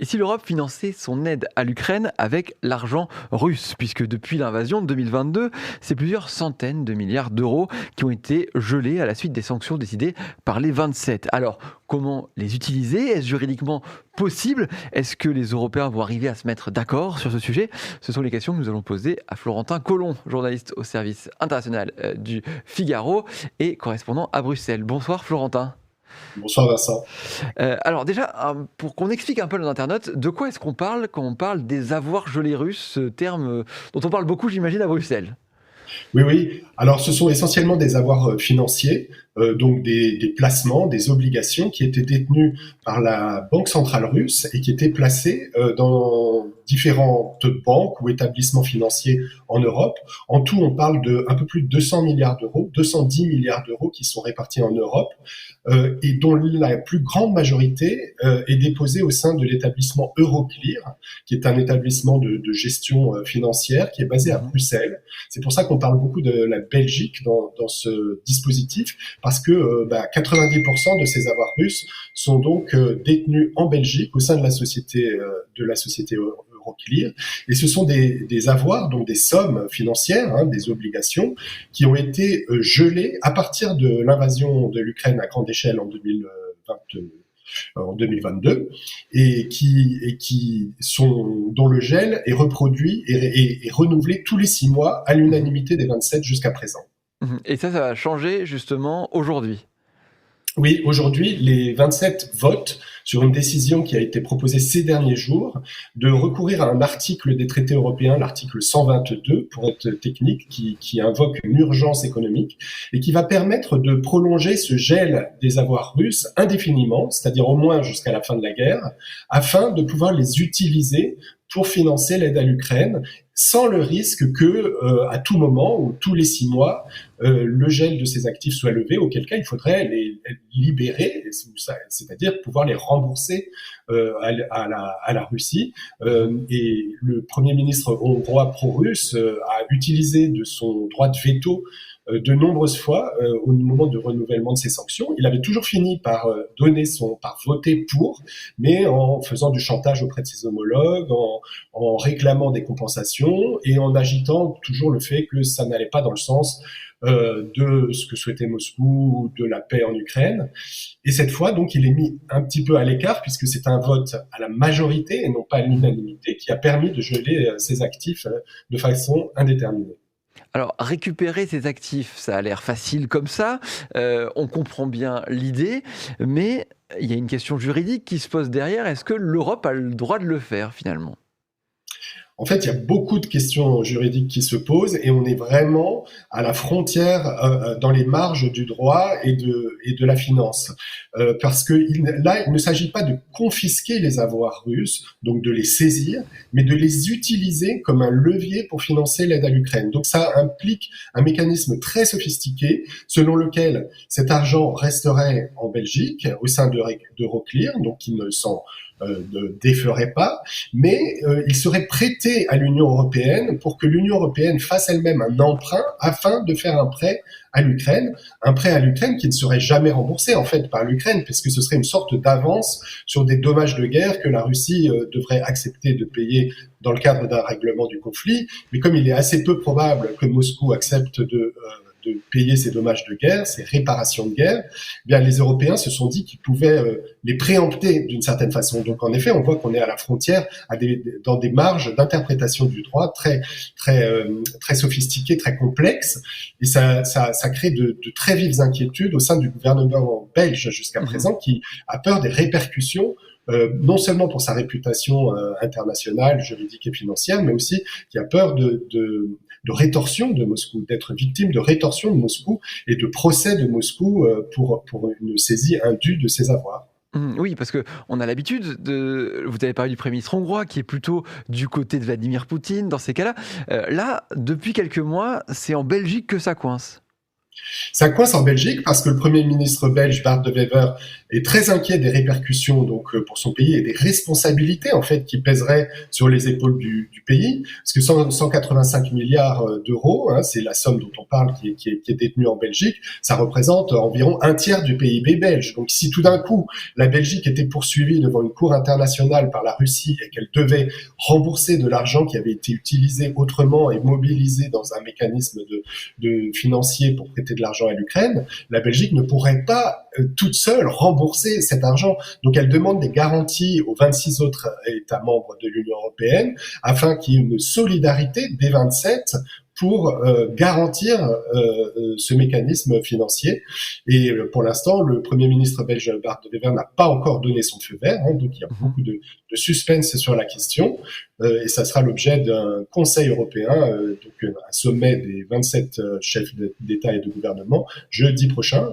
Et si l'Europe finançait son aide à l'Ukraine avec l'argent russe, puisque depuis l'invasion de 2022, c'est plusieurs centaines de milliards d'euros qui ont été gelés à la suite des sanctions décidées par les 27. Alors, comment les utiliser? Est-ce juridiquement possible? Est-ce que les Européens vont arriver à se mettre d'accord sur ce sujet? Ce sont les questions que nous allons poser à Florentin Collomb, journaliste au service international du Figaro et correspondant à Bruxelles. Bonsoir Florentin. Bonsoir Vincent. Alors déjà, pour qu'on explique un peu à nos internautes, de quoi est-ce qu'on parle quand on parle des avoirs gelés russes, ce terme dont on parle beaucoup, j'imagine, à Bruxelles? Oui, oui. Alors, ce sont essentiellement des avoirs financiers, donc des placements, des obligations qui étaient détenus par la Banque centrale russe et qui étaient placés dans différentes banques ou établissements financiers en Europe. En tout, on parle de un peu plus de 200 milliards d'euros, 210 milliards d'euros qui sont répartis en Europe et dont la plus grande majorité est déposée au sein de l'établissement Euroclear, qui est un établissement de gestion financière qui est basé à Mhm. Bruxelles. C'est pour ça qu'on parle beaucoup de la Belgique dans ce dispositif, parce que 90% de ces avoirs russes sont donc détenus en Belgique au sein de la société Euroclear. Et ce sont des avoirs, donc des sommes financières, des obligations, qui ont été gelées à partir de l'invasion de l'Ukraine à grande échelle en 2022 dont le gel est reproduit et renouvelé tous les 6 mois à Mhm. l'unanimité des 27 jusqu'à présent. Mhm. Et ça va changer justement aujourd'hui. Oui, aujourd'hui, les 27 votent sur une décision qui a été proposée ces derniers jours de recourir à un article des traités européens, l'article 122, pour être technique, qui invoque une urgence économique et qui va permettre de prolonger ce gel des avoirs russes indéfiniment, c'est-à-dire au moins jusqu'à la fin de la guerre, afin de pouvoir les utiliser pour financer l'aide à l'Ukraine, sans le risque que, à tout moment ou tous les 6 mois, le gel de ces actifs soit levé, auquel cas il faudrait les libérer, c'est-à-dire pouvoir les rembourser à la Russie. Et le Premier ministre hongrois pro-russe a utilisé de son droit de veto de nombreuses fois au moment du renouvellement de ces sanctions. Il avait toujours fini par par voter pour, mais en faisant du chantage auprès de ses homologues, en réclamant des compensations et en agitant toujours le fait que ça n'allait pas dans le sens de ce que souhaitait Moscou ou de la paix en Ukraine. Et cette fois, donc, il est mis un petit peu à l'écart puisque c'est un vote à la majorité et non pas à Mhm. l'unanimité qui a permis de geler ces actifs de façon indéterminée. Alors, récupérer ces actifs, ça a l'air facile comme ça, on comprend bien l'idée, mais il y a une question juridique qui se pose derrière. Est-ce que l'Europe a le droit de le faire finalement? En fait, il y a beaucoup de questions juridiques qui se posent et on est vraiment à la frontière, dans les marges du droit et de la finance. Parce que là, il ne s'agit pas de confisquer les avoirs russes, donc de les saisir, mais de les utiliser comme un levier pour financer l'aide à l'Ukraine. Donc ça implique un mécanisme très sophistiqué selon lequel cet argent resterait en Belgique au sein d'Euroclear, donc il ne s'en déferait pas, mais il serait prêté à l'Union européenne pour que l'Union européenne fasse elle-même un emprunt afin de faire un prêt à l'Ukraine qui ne serait jamais remboursé en fait par l'Ukraine, puisque ce serait une sorte d'avance sur des dommages de guerre que la Russie devrait accepter de payer dans le cadre d'un règlement du conflit. Mais comme il est assez peu probable que Moscou accepte de payer ces dommages de guerre, ces réparations de guerre, eh bien les Européens se sont dit qu'ils pouvaient les préempter d'une certaine façon. Donc en effet, on voit qu'on est à la frontière, dans des marges d'interprétation du droit très sophistiquées, très complexes, et ça crée de très vives inquiétudes au sein du gouvernement belge jusqu'à Mhm. présent, qui a peur des répercussions non seulement pour sa réputation internationale, juridique et financière, mais aussi qui a peur de rétorsion de Moscou, d'être victime de rétorsion de Moscou et de procès de Moscou pour une saisie indue de ses avoirs. Oui, parce qu'on a l'habitude de vous avez parlé du premier ministre hongrois qui est plutôt du côté de Vladimir Poutine dans ces cas-là. Là, depuis quelques mois, c'est en Belgique que ça coince. Ça coince en Belgique parce que le Premier ministre belge Bart de Wever est très inquiet des répercussions donc pour son pays et des responsabilités en fait qui pèseraient sur les épaules du pays. Parce que 185 milliards d'euros, hein, c'est la somme dont on parle qui est détenue en Belgique, ça représente environ un tiers du PIB belge. Donc si tout d'un coup la Belgique était poursuivie devant une cour internationale par la Russie et qu'elle devait rembourser de l'argent qui avait été utilisé autrement et mobilisé dans un mécanisme de financier pour prêter de l'argent à l'Ukraine, la Belgique ne pourrait pas toute seule rembourser cet argent. Donc elle demande des garanties aux 26 autres États membres de l'Union européenne afin qu'il y ait une solidarité des 27 pour garantir ce mécanisme financier. Et pour l'instant, le Premier ministre belge Bart de Wever n'a pas encore donné son feu vert, hein, donc il y a beaucoup de suspense sur la question, et ça sera l'objet d'un Conseil européen, donc un sommet des 27 chefs d'État et de gouvernement, jeudi prochain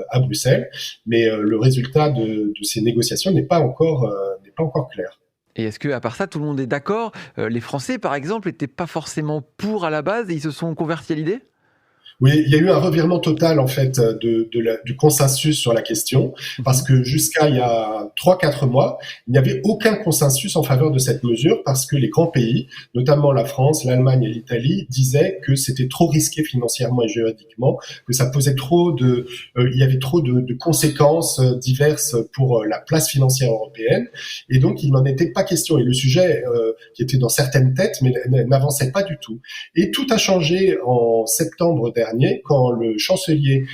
à Bruxelles. Mais le résultat de ces négociations n'est pas encore clair. Et est-ce qu'à part ça, tout le monde est d'accord? Les Français, par exemple, n'étaient pas forcément pour à la base et ils se sont convertis à l'idée? Oui, il y a eu un revirement total en fait du consensus sur la question, parce que jusqu'à il y a 3-4 mois, il n'y avait aucun consensus en faveur de cette mesure parce que les grands pays, notamment la France, l'Allemagne et l'Italie, disaient que c'était trop risqué financièrement et juridiquement, que ça posait il y avait trop de conséquences diverses pour la place financière européenne, et donc il n'en était pas question. Et le sujet qui était dans certaines têtes, mais n'avançait pas du tout. Et tout a changé en septembre dernier, quand le chancelier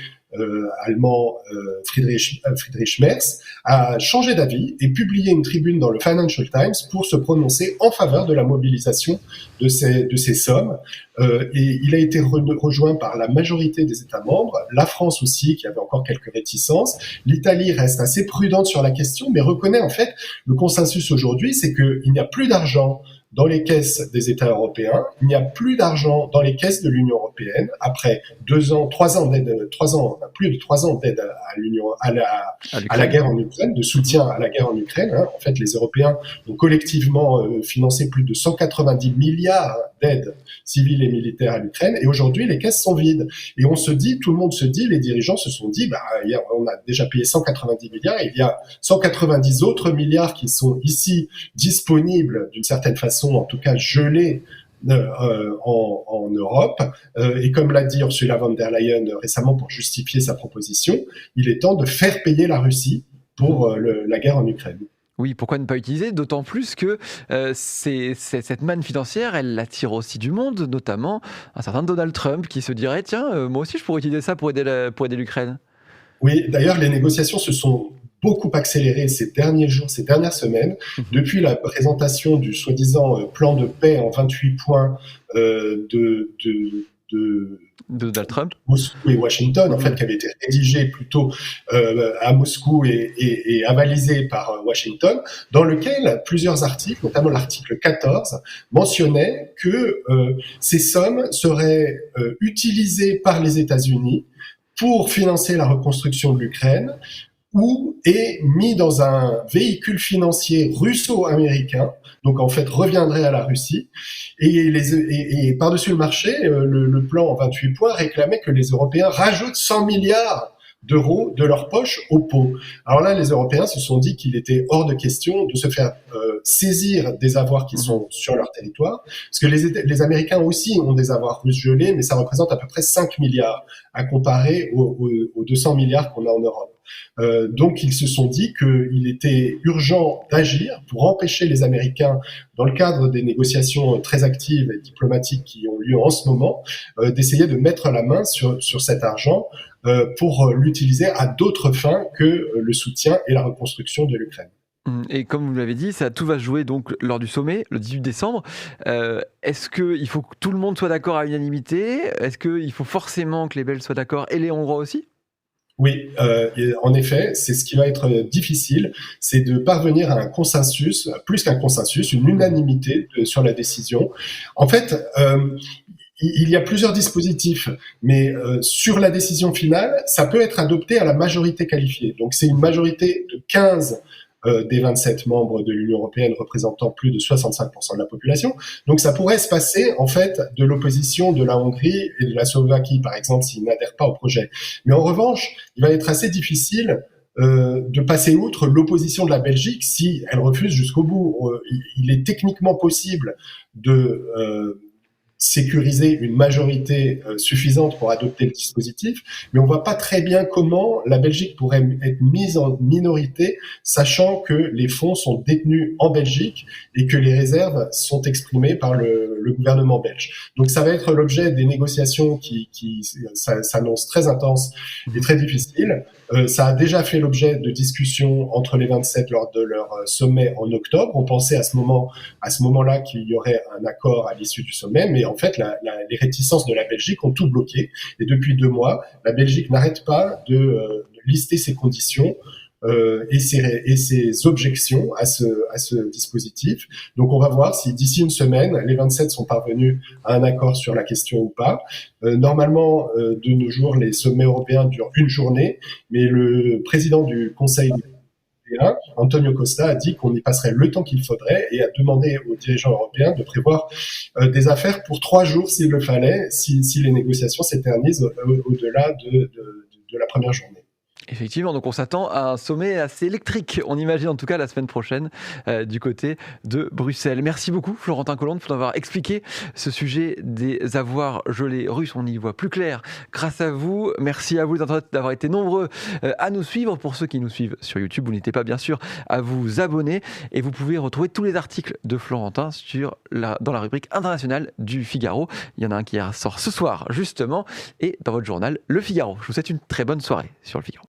allemand Friedrich Merz a changé d'avis et publié une tribune dans le Financial Times pour se prononcer en faveur de la mobilisation de ces sommes. Et il a été rejoint par la majorité des États membres, la France aussi, qui avait encore quelques réticences. L'Italie reste assez prudente sur la question, mais reconnaît en fait le consensus aujourd'hui, c'est qu'il n'y a plus d'argent dans les caisses des États européens, il n'y a plus d'argent dans les caisses de l'Union européenne après 3 ans d'aide, plus de 3 ans d'aide à la guerre en Ukraine, de soutien à la guerre en Ukraine. Hein. En fait, les Européens ont collectivement financé plus de 190 milliards d'aides civiles et militaires à l'Ukraine, et aujourd'hui les caisses sont vides. Et tout le monde se dit, les dirigeants se sont dit, on a déjà payé 190 milliards, et il y a 190 autres milliards qui sont ici disponibles d'une certaine façon, en tout cas gelés en Europe. Et comme l'a dit Ursula von der Leyen récemment pour justifier sa proposition, il est temps de faire payer la Russie pour la guerre en Ukraine. Oui, pourquoi ne pas utiliser? D'autant plus que cette manne financière, elle attire aussi du monde, notamment un certain Donald Trump qui se dirait « Tiens, moi aussi je pourrais utiliser ça pour aider l'Ukraine ». Oui, d'ailleurs, les négociations se sont beaucoup accélérées ces derniers jours, ces dernières semaines, depuis la présentation du soi-disant plan de paix en 28 points de Donald Trump, Moscou et Washington, en fait, qui avait été rédigé plutôt à Moscou et avalisé par Washington, dans lequel plusieurs articles, notamment l'article 14, mentionnaient que ces sommes seraient utilisées par les États-Unis pour financer la reconstruction de l'Ukraine, ou est mis dans un véhicule financier russo-américain, donc en fait reviendrait à la Russie, et par-dessus le marché, le plan en 28 points réclamait que les Européens rajoutent 100 milliards d'euros de leur poche au pot. Alors là, les Européens se sont dit qu'il était hors de question de se faire saisir des avoirs qui sont sur leur territoire, parce que les Américains aussi ont des avoirs russes gelés, mais ça représente à peu près 5 milliards à comparer aux 200 milliards qu'on a en Europe. Donc ils se sont dit qu'il était urgent d'agir pour empêcher les Américains, dans le cadre des négociations très actives et diplomatiques qui ont lieu en ce moment, d'essayer de mettre la main sur cet argent pour l'utiliser à d'autres fins que le soutien et la reconstruction de l'Ukraine. Et comme vous l'avez dit, tout va se jouer donc lors du sommet, le 18 décembre. Est-ce qu'il faut que tout le monde soit d'accord à l'unanimité? Est-ce qu'il faut forcément que les Belges soient d'accord et les Hongrois aussi? Oui, en effet, c'est ce qui va être difficile, c'est de parvenir à un consensus, plus qu'un consensus, une unanimité sur la décision. En fait, il y a plusieurs dispositifs, mais sur la décision finale, ça peut être adopté à la majorité qualifiée. Donc c'est une majorité de 15 des 27 membres de l'Union européenne représentant plus de 65% de la population. Donc ça pourrait se passer en fait de l'opposition de la Hongrie et de la Slovaquie, par exemple, s'ils n'adhèrent pas au projet. Mais en revanche, il va être assez difficile de passer outre l'opposition de la Belgique si elle refuse jusqu'au bout. Il est techniquement possible de sécuriser une majorité suffisante pour adopter le dispositif, mais on voit pas très bien comment la Belgique pourrait être mise en minorité, sachant que les fonds sont détenus en Belgique et que les réserves sont exprimées par le gouvernement belge. Donc ça va être l'objet des négociations qui s'annoncent très intenses et très difficiles. Ça a déjà fait l'objet de discussions entre les 27 lors de leur sommet en octobre. On pensait à ce moment-là qu'il y aurait un accord à l'issue du sommet, mais en fait, les réticences de la Belgique ont tout bloqué. Et depuis 2 mois, la Belgique n'arrête pas de lister ses conditions et ses objections à ce dispositif. Donc on va voir si d'ici une semaine, les 27 sont parvenus à un accord sur la question ou pas. Normalement, de nos jours, les sommets européens durent une journée, mais le président du Conseil européen, Antonio Costa, a dit qu'on y passerait le temps qu'il faudrait et a demandé aux dirigeants européens de prévoir des affaires pour 3 jours s'il le fallait, si les négociations s'éternisent au-delà de la première journée. Effectivement, donc on s'attend à un sommet assez électrique, on imagine en tout cas la semaine prochaine du côté de Bruxelles. Merci beaucoup Florentin Colombe pour avoir expliqué ce sujet des avoirs gelés russes, on y voit plus clair grâce à vous. Merci à vous d'avoir été nombreux à nous suivre. Pour ceux qui nous suivent sur YouTube, vous n'hésitez pas bien sûr à vous abonner et vous pouvez retrouver tous les articles de Florentin dans la rubrique internationale du Figaro. Il y en a un qui sort ce soir justement et dans votre journal Le Figaro. Je vous souhaite une très bonne soirée sur Le Figaro.